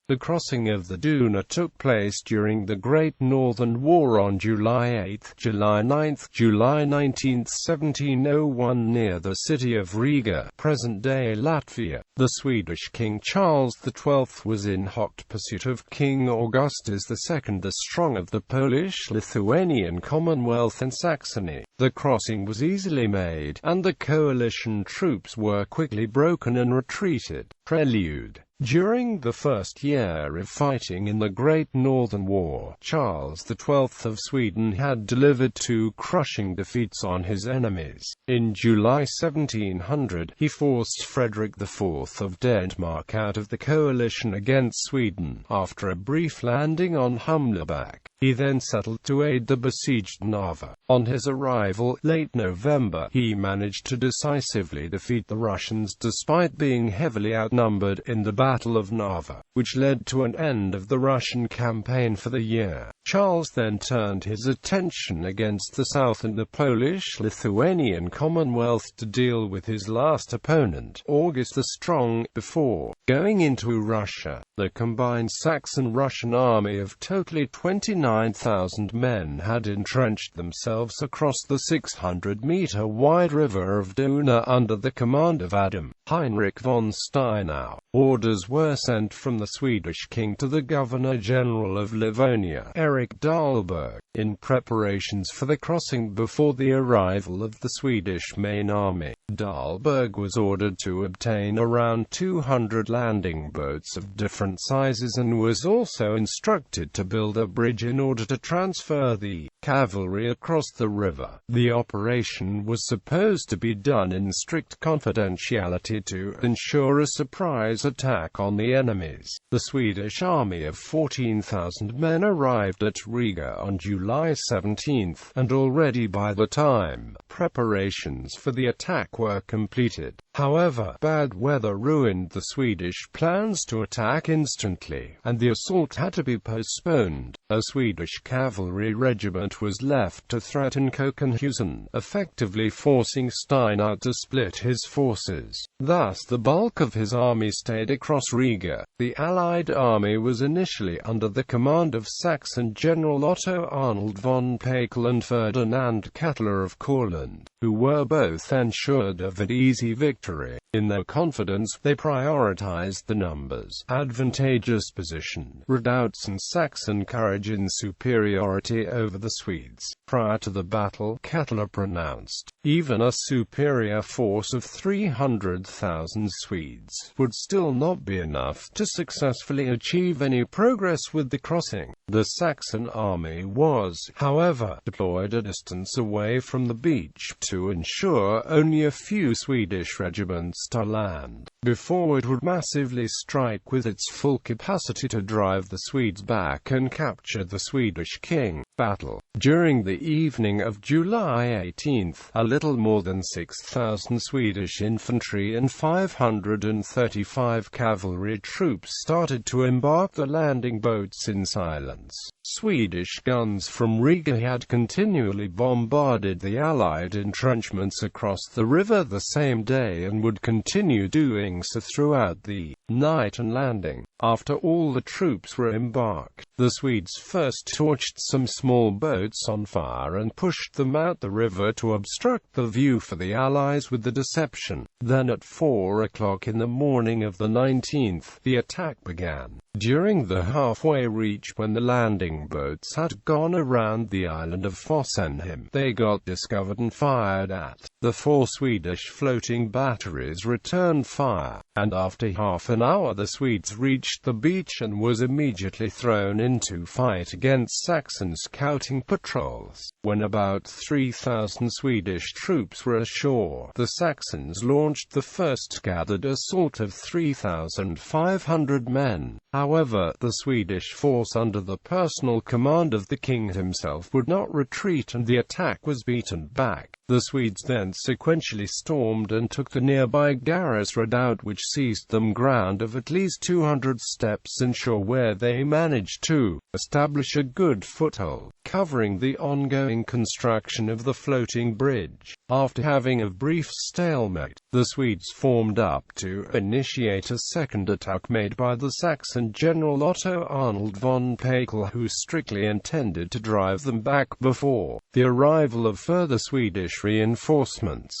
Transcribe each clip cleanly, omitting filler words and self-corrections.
The crossing of the Düna took place during the Great Northern War on July 8, July 9, July 19, 1701 near the city of Riga, present-day Latvia. The Swedish King Charles XII was in hot pursuit of King Augustus II the Strong of the Polish, Lithuanian Commonwealth and Saxony. The crossing was easily made, and the coalition troops were quickly broken and retreated. Prelude. During the first year of fighting in the Great Northern War, Charles XII of Sweden had delivered two crushing defeats on his enemies. In July 1700, he forced Frederick IV of Denmark out of the coalition against Sweden, after a brief landing on Humlebach. He then settled to aid the besieged Narva. On his arrival, late November, he managed to decisively defeat the Russians despite being heavily outnumbered in the Battle of Narva, which led to an end of the Russian campaign for the year. Charles then turned his attention against the south and the Polish-Lithuanian Commonwealth to deal with his last opponent, Augustus the Strong. Before going into Russia, the combined Saxon-Russian army of totally 29,000 men had entrenched themselves across the 600-meter-wide river of Düna under the command of Adam Heinrich von Steinau. Orders were sent from the Swedish king to the Governor-General of Livonia, Erik Dahlberg, in preparations for the crossing before the arrival of the Swedish main army. Dahlberg was ordered to obtain around 200 landing boats of different sizes and was also instructed to build a bridge in order to transfer the cavalry across the river. The operation was supposed to be done in strict confidentiality to ensure a surprise attack on the enemies. The Swedish army of 14,000 men arrived at Riga on July 17, and already by the time preparations for the attack were completed. However, bad weather ruined the Swedish plans to attack instantly, and the assault had to be postponed. A Swedish cavalry regiment was left to threaten Kökenhusen, effectively forcing Steinau to split his forces. Thus the bulk of his army stayed across Riga. The Allied army was initially under the command of Saxon General Otto Arnold von Pakel and Ferdinand Kattler of Courland, who were both ensured of an easy victory. In their confidence, they prioritized the numbers, advantageous position, redoubts and Saxon courage in superiority over the Swedes. Prior to the battle, Kattler pronounced, even a superior force of 300,000 Swedes would still not be enough to successfully achieve any progress with the crossing. The Saxon army was, however, deployed a distance away from the beach to ensure only a few Swedish regiments to land, before it would massively strike with its full capacity to drive the Swedes back and capture the Swedish king. Battle. During the evening of July 18, a little more than 6,000 Swedish infantry and 535 cavalry troops started to embark the landing boats in silence. Swedish guns from Riga had continually bombarded the Allied entrenchments across the river the same day and would continue doing so throughout the night and landing. After all the troops were embarked, the Swedes first torched some small boats on fire and pushed them out the river to obstruct the view for the Allies with the deception. Then at 4 o'clock in the morning of the 19th, the attack began. During the halfway reach, when the landing boats had gone around the island of Fossenheim, they got discovered and fired at. The 4 Swedish floating batteries returned fire, and after half an hour the Swedes reached the beach and was immediately thrown into fight against Saxon scouting patrols. When about 3,000 Swedish troops were ashore, the Saxons launched the first gathered assault of 3,500 men. However, the Swedish force under the personal command of the king himself would not retreat and the attack was beaten back. The Swedes then sequentially stormed and took the nearby Garris redoubt, which seized them ground of at least 200 steps inshore, where they managed to establish a good foothold, covering the ongoing construction of the floating bridge. After having a brief stalemate, the Swedes formed up to initiate a second attack made by the Saxon general Otto Arnold von Pakel, who strictly intended to drive them back before the arrival of further Swedish reinforcements.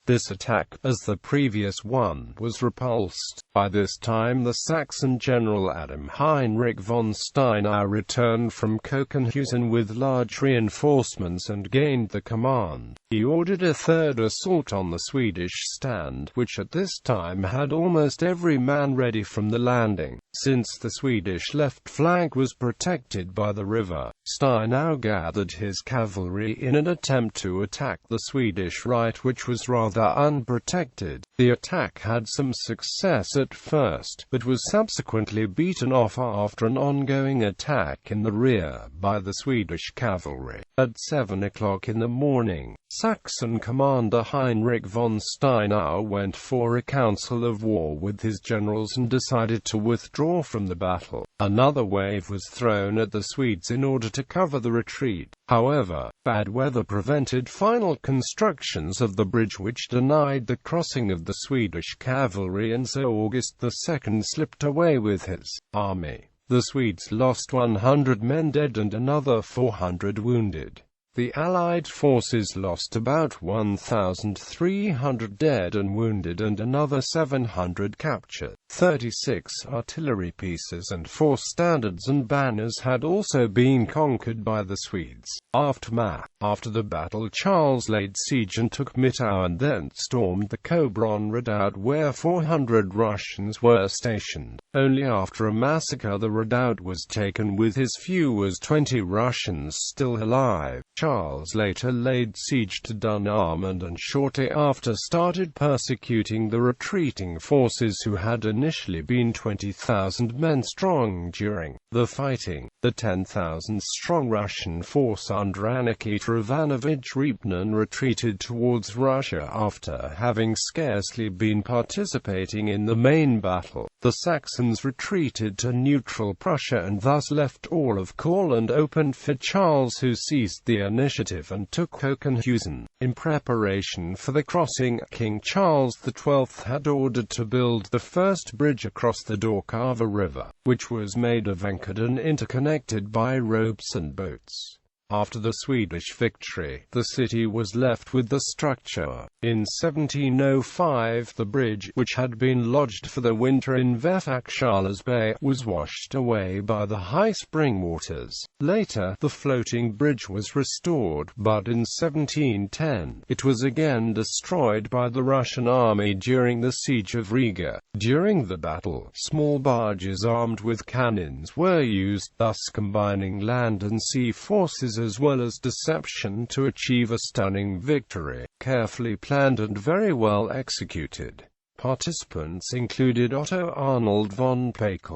This attack, as the previous one, was repulsed. By this time the Saxon general Adam Heinrich von Steinau returned from Kokenhusen with large reinforcements and gained the command. He ordered a third assault on the Swedish stand, which at this time had almost every man ready from the landing. Since the Swedish left flank was protected by the river, Steinau gathered his cavalry in an attempt to attack the Swedish right, which was rather unprotected. The attack had some success at first, but was subsequently beaten off after an ongoing attack in the rear by the Swedish cavalry. At 7 o'clock in the morning, Saxon commander Heinrich von Steinau went for a council of war with his generals and decided to withdraw from the battle. Another wave was thrown at the Swedes in order to cover the retreat. However, bad weather prevented final constructions of the bridge, which denied the crossing of the Swedish cavalry, and so August II slipped away with his army. The Swedes lost 100 men dead and another 400 wounded. The Allied forces lost about 1,300 dead and wounded and another 700 captured. 36 artillery pieces and 4 standards and banners had also been conquered by the Swedes. Aftermath. After the battle, Charles laid siege and took Mittau and then stormed the Kobron redoubt, where 400 Russians were stationed. Only after a massacre the redoubt was taken with as few as 20 Russians still alive. Charles later laid siege to Düna and shortly after started persecuting the retreating forces, who had initially been 20,000 men strong during the fighting. The 10,000-strong Russian force under Aniket Ivanovich Repnin retreated towards Russia after having scarcely been participating in the main battle. The Saxons retreated to neutral Prussia and thus left all of Courland open for Charles, who seized the initiative and took Kokenhusen. In preparation for the crossing, King Charles XII had ordered to build the first bridge across the Dorkava River, which was made of anchored and interconnected by ropes and boats. After the Swedish victory, the city was left with the structure. In 1705, the bridge, which had been lodged for the winter in Vefakshalas Bay, was washed away by the high spring waters. Later, the floating bridge was restored, but in 1710, it was again destroyed by the Russian army during the siege of Riga. During the battle, small barges armed with cannons were used, thus combining land and sea forces as well as deception to achieve a stunning victory, carefully planned and very well executed. Participants included Otto Arnold von Pakel,